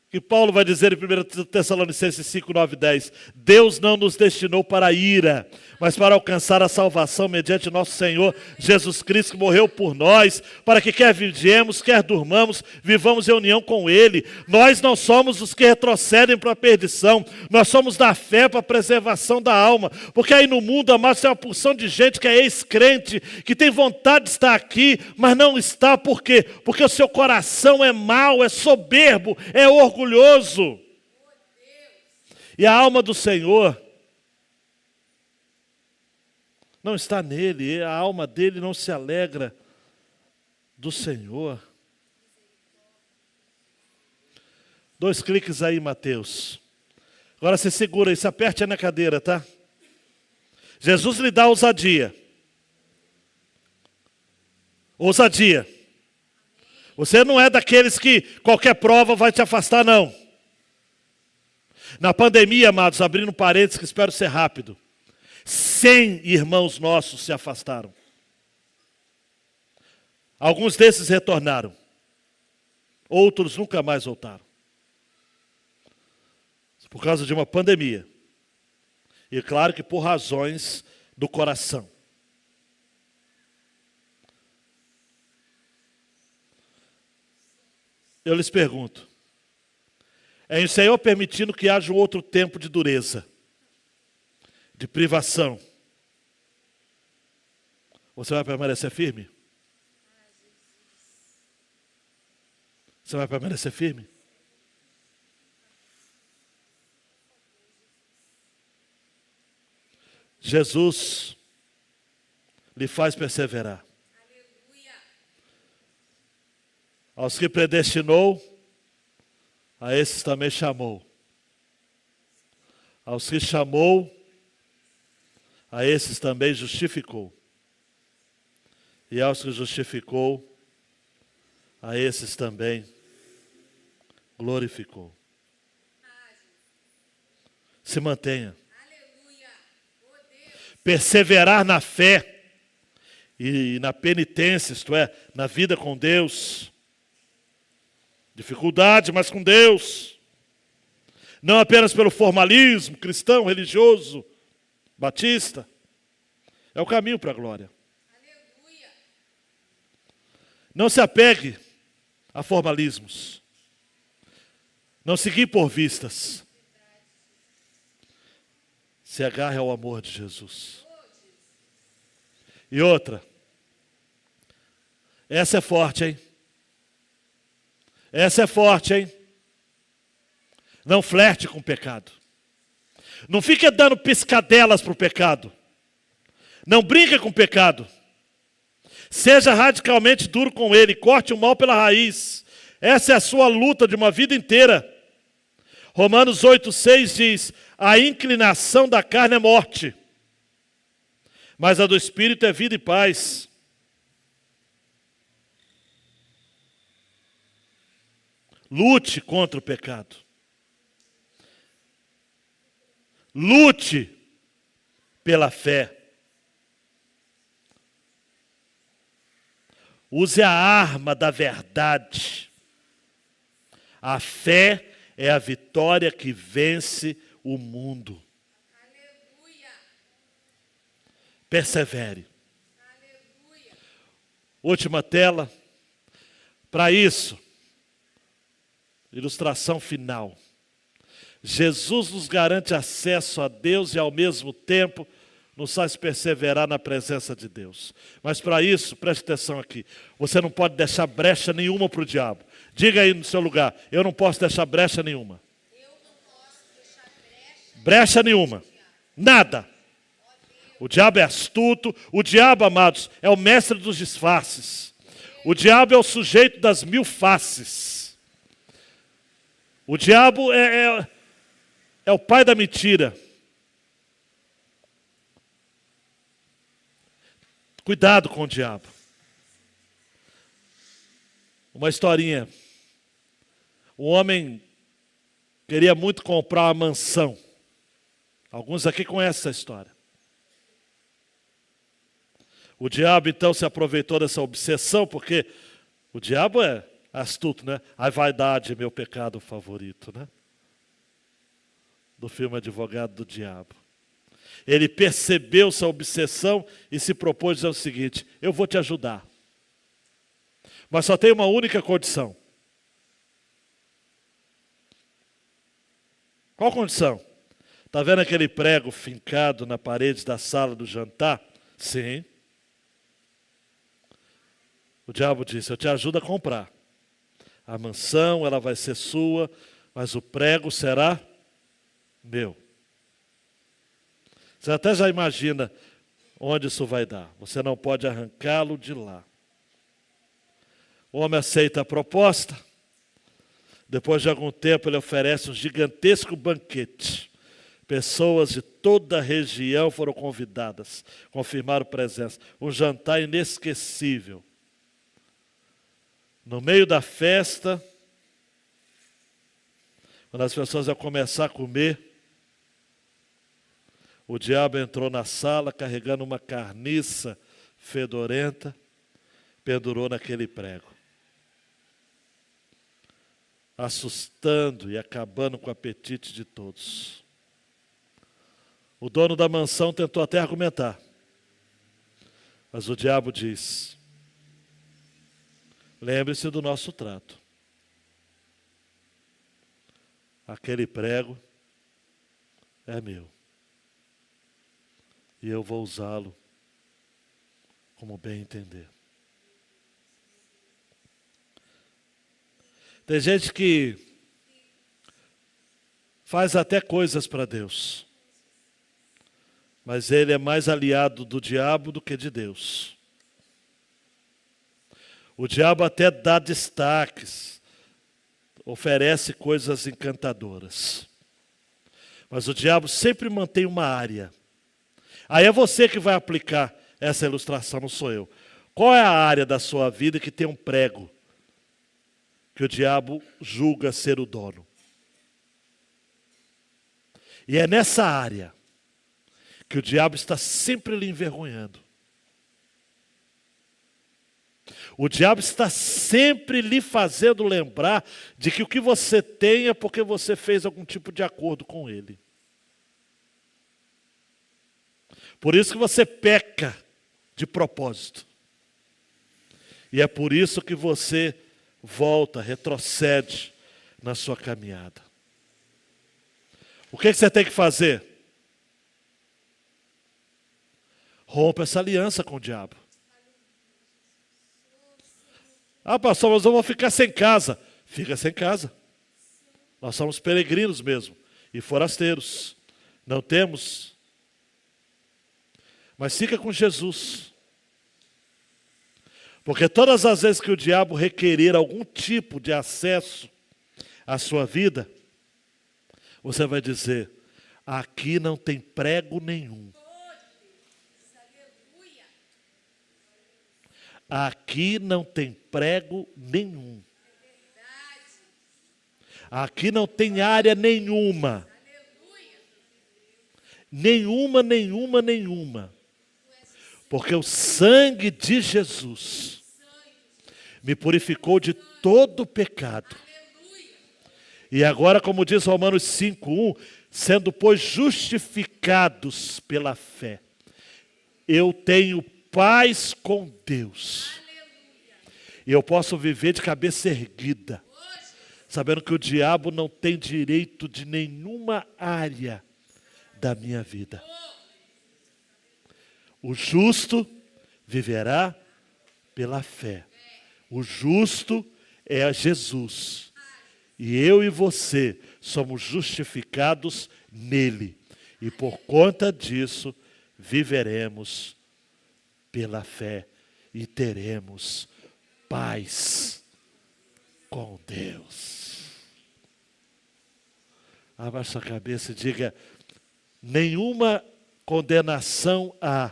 que Paulo vai dizer em 1 Tessalonicenses 5, 9 e 10, Deus não nos destinou para a ira, mas para alcançar a salvação mediante nosso Senhor Jesus Cristo, que morreu por nós, para que quer vigiemos, quer durmamos, vivamos em união com Ele. Nós não somos os que retrocedem para a perdição, nós somos da fé para a preservação da alma, porque aí no mundo, amados, tem uma porção de gente que é ex-crente, que tem vontade de estar aqui, mas não está, por quê? Porque o seu coração é mau, é soberbo, é orgulhoso. E a alma do Senhor não está nele, a alma dele não se alegra do Senhor. 2 cliques aí, Mateus. Agora você segura aí, se aperte aí na cadeira, tá? Jesus lhe dá ousadia. Ousadia. Você não é daqueles que qualquer prova vai te afastar, não. Na pandemia, amados, abrindo parênteses, que espero ser rápido, 100 irmãos nossos se afastaram. Alguns desses retornaram. Outros nunca mais voltaram. Por causa de uma pandemia. E claro que por razões do coração. Eu lhes pergunto, é o Senhor permitindo que haja um outro tempo de dureza, de privação, você vai permanecer firme? Você vai permanecer firme? Jesus lhe faz perseverar. Aos que predestinou, a esses também chamou. Aos que chamou, a esses também justificou. E aos que justificou, a esses também glorificou. Se mantenha. Perseverar na fé e na penitência, isto é, na vida com Deus. Dificuldade, mas com Deus. Não apenas pelo formalismo cristão, religioso, batista. É o caminho para a glória. Não se apegue a formalismos. Não seguir por vistas. Se agarre ao amor de Jesus. E outra. Essa é forte, hein? Essa é forte, hein? Não flerte com o pecado. Não fique dando piscadelas para o pecado. Não brinque com o pecado. Seja radicalmente duro com ele. Corte o mal pela raiz. Essa é a sua luta de uma vida inteira. Romanos 8,6 diz: a inclinação da carne é morte, mas a do Espírito é vida e paz. Lute contra o pecado. Lute pela fé. Use a arma da verdade. A fé é a vitória que vence o mundo. Aleluia. Persevere. Aleluia. Última tela. Para isso, ilustração final. Jesus nos garante acesso a Deus e ao mesmo tempo nos faz perseverar na presença de Deus. Mas para isso, preste atenção aqui, você não pode deixar brecha nenhuma para o diabo. Diga aí no seu lugar, eu não posso deixar brecha nenhuma. Eu não posso deixar brecha nenhuma. Nada. O diabo é astuto, o diabo, amados, é o mestre dos disfarces. O diabo é o sujeito das 1000 faces. O diabo é o pai da mentira. Cuidado com o diabo. Uma historinha. Um homem queria muito comprar uma mansão. Alguns aqui conhecem essa história. O diabo então se aproveitou dessa obsessão, porque o diabo é astuto, né? A vaidade é meu pecado favorito, né? Do filme Advogado do Diabo. Ele percebeu essa obsessão e se propôs dizer o seguinte: eu vou te ajudar. Mas só tem uma única condição. Qual condição? Está vendo aquele prego fincado na parede da sala do jantar? Sim. O diabo disse: eu te ajudo a comprar. A mansão, ela vai ser sua, mas o prego será meu. Você até já imagina onde isso vai dar. Você não pode arrancá-lo de lá. O homem aceita a proposta. Depois de algum tempo, ele oferece um gigantesco banquete. Pessoas de toda a região foram convidadas, confirmaram presença. Um jantar inesquecível. No meio da festa, quando as pessoas iam começar a comer, o diabo entrou na sala carregando uma carniça fedorenta, pendurou naquele prego, assustando e acabando com o apetite de todos. O dono da mansão tentou até argumentar, mas o diabo diz: lembre-se do nosso trato. Aquele prego é meu. E eu vou usá-lo como bem entender. Tem gente que faz até coisas para Deus. mas ele é mais aliado do diabo do que de Deus. O diabo até dá destaques, oferece coisas encantadoras. Mas o diabo sempre mantém uma área. Aí é você que vai aplicar essa ilustração, não sou eu. Qual é a área da sua vida que tem um prego que o diabo julga ser o dono? E é nessa área que o diabo está sempre lhe envergonhando. O diabo está sempre lhe fazendo lembrar de que o que você tem é porque você fez algum tipo de acordo com ele. Por isso que você peca de propósito. E é por isso que você volta, retrocede na sua caminhada. O que você tem que fazer? Rompa essa aliança com o diabo. Ah, pastor, mas eu vou ficar sem casa. Fica sem casa. Nós somos peregrinos mesmo e forasteiros. Não temos. Mas fica com Jesus. Porque todas as vezes que o diabo requerer algum tipo de acesso à sua vida, você vai dizer: aqui não tem prego nenhum. Aqui não tem prego nenhum. Aqui não tem área nenhuma. Nenhuma. Porque o sangue de Jesus me purificou de todo pecado. E agora, como diz Romanos 5:1, sendo, pois, justificados pela fé, eu tenho paz com Deus. E eu posso viver de cabeça erguida, sabendo que o diabo não tem direito de nenhuma área da minha vida. O justo viverá pela fé. O justo é Jesus. E eu e você somos justificados nele. E por conta disso, viveremos pela fé e teremos paz com Deus. Abaixe a cabeça e diga: nenhuma condenação há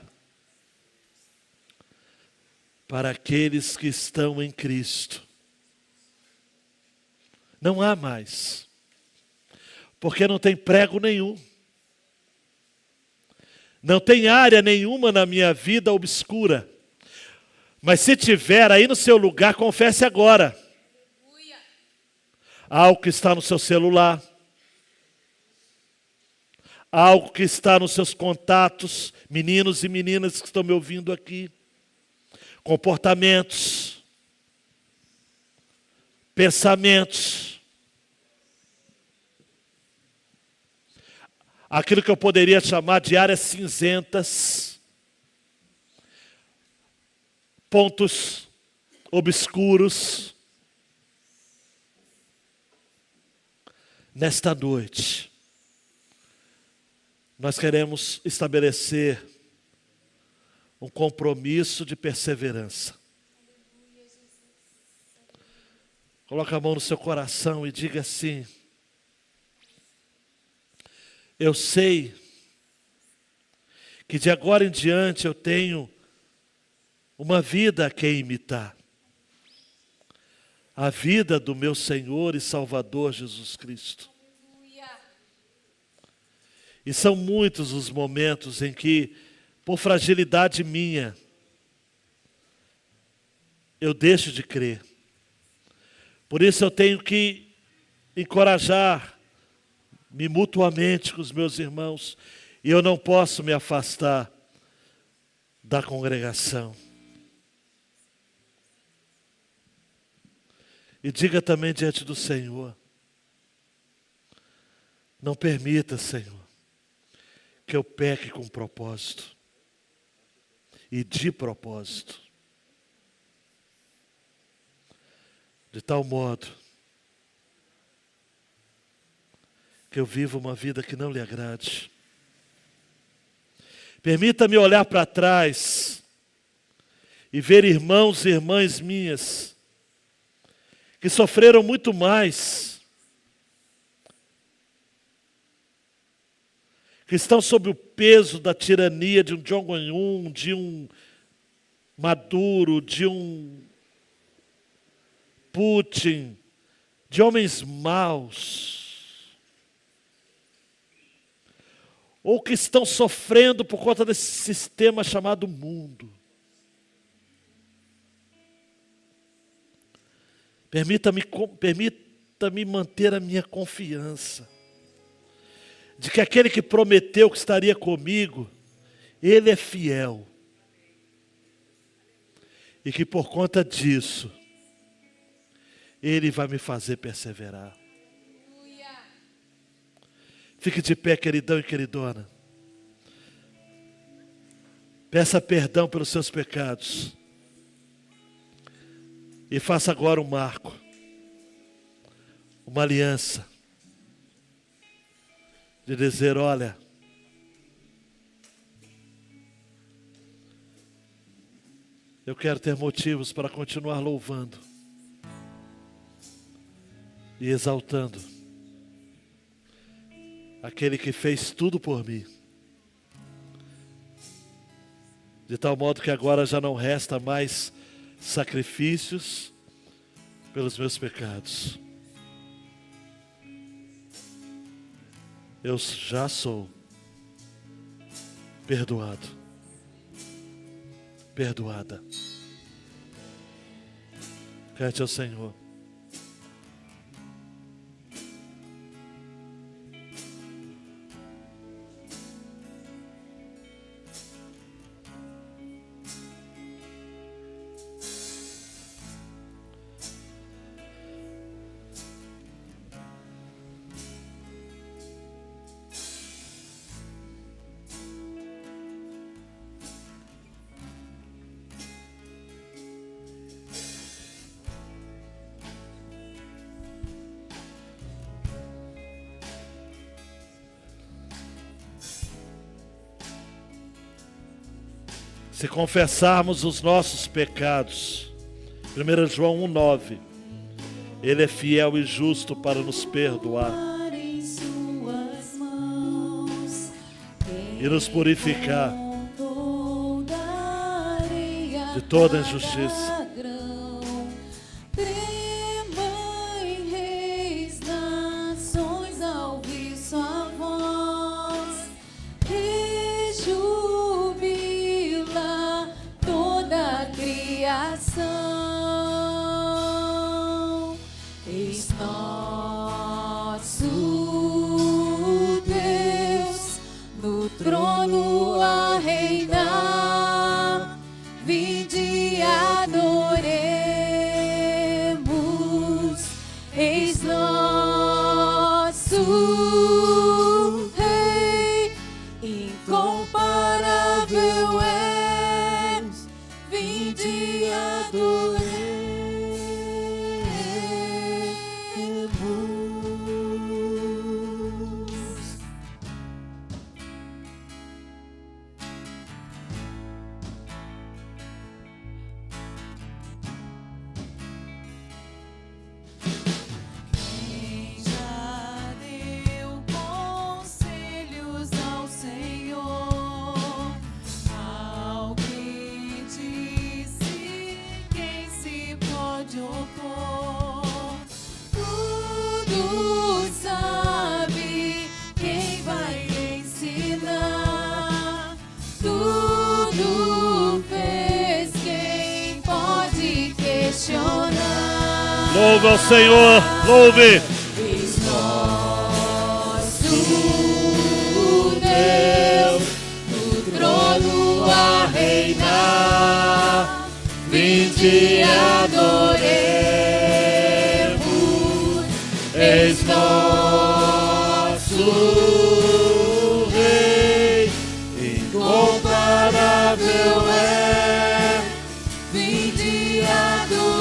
para aqueles que estão em Cristo. Não há mais. Porque não tem prego nenhum. Não tem área nenhuma na minha vida obscura. Mas se tiver aí no seu lugar, confesse agora. Algo que está no seu celular. Algo que está nos seus contatos, meninos e meninas que estão me ouvindo aqui. Comportamentos. Pensamentos. Aquilo que eu poderia chamar de áreas cinzentas. Pontos obscuros. Nesta noite, nós queremos estabelecer um compromisso de perseverança. Coloque a mão no seu coração e diga assim: eu sei que de agora em diante eu tenho uma vida a quem imitar. A vida do meu Senhor e Salvador Jesus Cristo. E são muitos os momentos em que, por fragilidade minha, eu deixo de crer. Por isso eu tenho que encorajar-me mutuamente com os meus irmãos. E eu não posso me afastar da congregação. E diga também diante do Senhor: não permita, Senhor, que eu peque com propósito. E de propósito. De tal modo que eu viva uma vida que não lhe agrade. Permita-me olhar para trás e ver irmãos e irmãs minhas que sofreram muito mais, que estão sob o peso da tirania de um Jong-un, de um Maduro, de um Putin, de homens maus, ou que estão sofrendo por conta desse sistema chamado mundo. Permita-me manter a minha confiança de que aquele que prometeu que estaria comigo, Ele é fiel. E que por conta disso, Ele vai me fazer perseverar. Fique de pé, queridão e queridona. Peça perdão pelos seus pecados. E faça agora um marco, uma aliança, de dizer: olha, eu quero ter motivos para continuar louvando e exaltando aquele que fez tudo por mim, de tal modo que agora já não resta mais sacrifícios pelos meus pecados. Eu já sou perdoado, perdoada. Cante ao Senhor. Se confessarmos os nossos pecados, 1 João 1,9, Ele é fiel e justo para nos perdoar e nos purificar de toda injustiça. Eis nosso Deus no trono a reinar, vinde e adoremos. Eis nosso Rei, incomparável és, vinde e adoremos. Louve ao Senhor, louve. Eis nosso Deus no trono a reinar, vinde e adoremos. Eis nosso Rei, incomparável é, vinde e adoremos.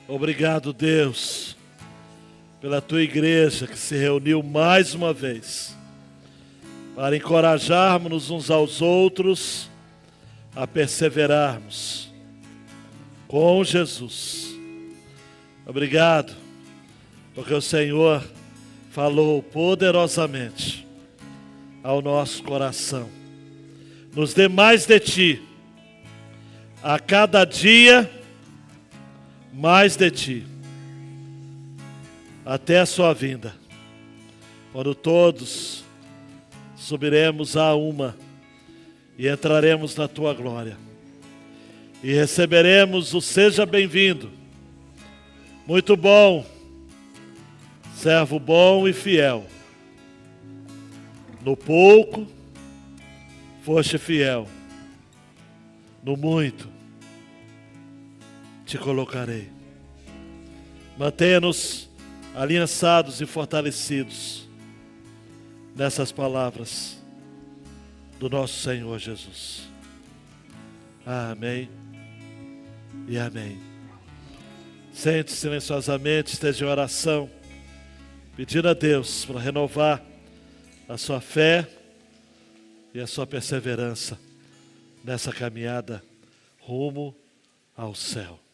Obrigado, Deus, pela tua igreja que se reuniu mais uma vez para encorajarmos uns aos outros a perseverarmos com Jesus. Obrigado, porque o Senhor falou poderosamente ao nosso coração. Nos dê mais de Ti, a cada dia mais de Ti, até a sua vinda, quando todos subiremos a uma e entraremos na Tua glória e receberemos o seja bem-vindo, muito bom, servo bom e fiel. No pouco foste fiel, no muito te colocarei. Mantenha-nos aliançados e fortalecidos nessas palavras do nosso Senhor Jesus. Amém e amém. Sente silenciosamente, esteja em oração, pedindo a Deus para renovar a sua fé e a sua perseverança nessa caminhada rumo ao céu.